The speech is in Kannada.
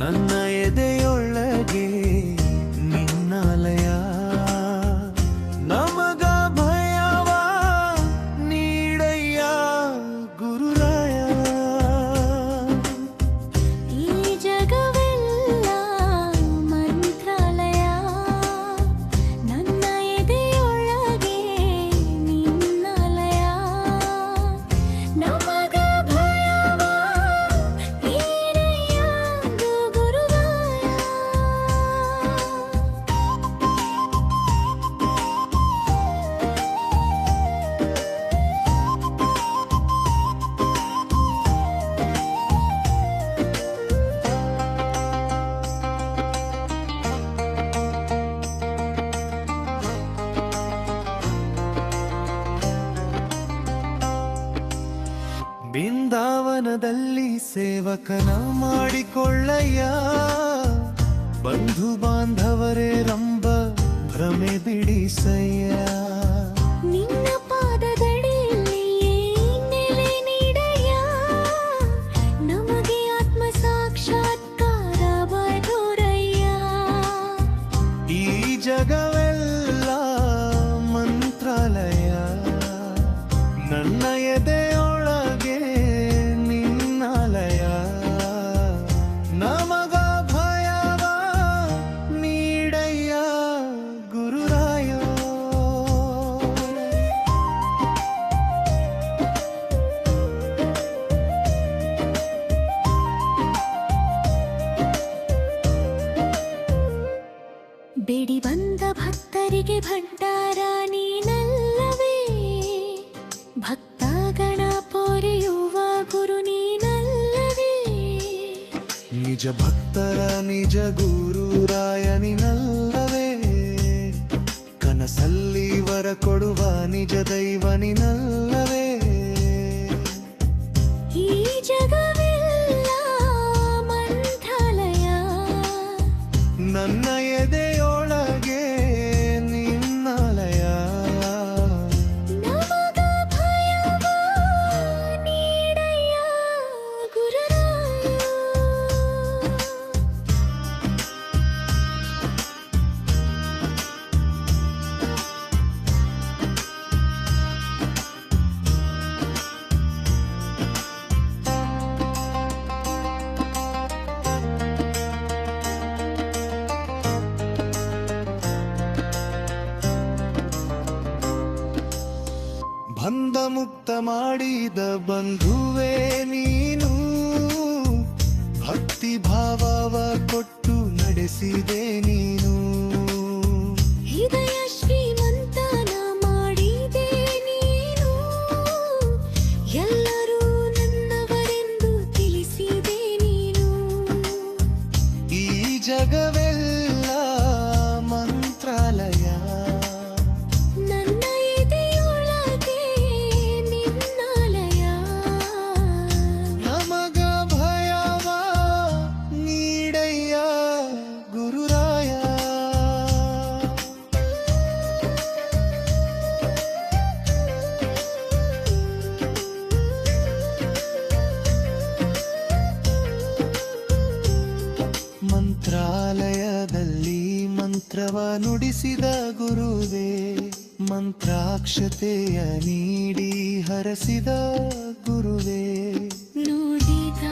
ನನ್ನ ಎದೆಯೊಳಗೆ ನಿನ್ನಾಲಯ ನಮಗ ಭಯವ ನೀಡಯ್ಯ ಗುರುರಾಯ. ಈ ಜಗವೆಲ್ಲ ಮಂತ್ರಾಲಯ ನನ್ನ ಎದೆಯೊಳಗೆ ನಿನ್ನಾಲಯ ನಮಗ ಭಯವ ನೀಡಯ್ಯ ಗುರುರಾಯ. ಬೃಂದಾವನದಲ್ಲಿ ಸೇವಕನ ಮಾಡಿಕೊಳ್ಳಯ್ಯ, ಬಂಧು ಬಾಂಧವರೇ ರಂಬ ಭ್ರಮೆ ಬಿಡಿಸಯ್ಯ. ನಿನ್ನ ಪಾದದಡಿಯಲ್ಲಿಯೇ ನೆಲೆ ನೀಡಯ್ಯ ನಮಗೆ ಆತ್ಮ ಸಾಕ್ಷಾತ್ಕಾರ ಬದೋರಯ್ಯ. ಈ ಜಗವೆಲ್ಲ ಮಂತ್ರಾಲಯ ನನ್ನ ಎದೆಯೊಳಗೆ ನಿನ್ನಾಲಯ ನಮಗ ಭಯವ ನೀಡಯ್ಯ ಗುರುರಾಯ. ಬೇಡಿ ಬಂದ ಭಕ್ತರಿಗೆ ಭಂಡಾರ ನೀನಲ್ಲವೇ, ಭಕ್ತಗಣ ಪೊರೆಯುವ ಗುರು ನೀನಲ್ಲವೇ. ನಿಜ ಭಕ್ತರ ನಿಜ ಗುರುರಾಯ ನಿನಲ್ಲವೇ, ಕನಸಲ್ಲಿ ವರ ಕೊಡುವ ನಿಜ ದೈವ ನಿನಲ್ಲವೇ. ಈ ಜಗವೆಲ್ಲ ಮಂತ್ರಾಲಯ ನನ್ನ ಎದೆಯೊಳಗೆ ನಿನ್ನಾಲಯ ನಮಗ ಭಯವ ನೀಡಯ್ಯ ಗುರುರಾಯ. ಬಂಧ ಮುಕ್ತ ಮಾಡಿದ ಬಂಧುವೇ ನೀನು, ಭಕ್ತಿ ಭಾವವ ಕೊಟ್ಟು ನಡೆಸಿದೆ ನೀನು. ಹೃದಯ ಶ್ರೀಮಂತನ ಮಾಡಿದೆ ನೀನು, ಎಲ್ಲರೂ ನನ್ನವರೆಂದು ತಿಳಿಸಿದೆ ನೀನು. ಈ ಜಗವೆಲ್ಲ ಮಂತ್ರಾಲಯ ನನ್ನ ಎದೆಯೊಳಗೆ ನಿನ್ನಾಲಯ ನಮಗ ಭಯವ ನೀಡಯ್ಯ ಗುರುರಾಯ. ಮಂತ್ರಾಲಯದಲ್ಲಿ ಮಂತ್ರವ ನುಡಿಸಿದ ಗುರುವೇ, ಮಂತ್ರಾಕ್ಷತೆಯ ನೀಡಿ ಹರಸಿದ ಗುರುವೇ. ನುಡಿದ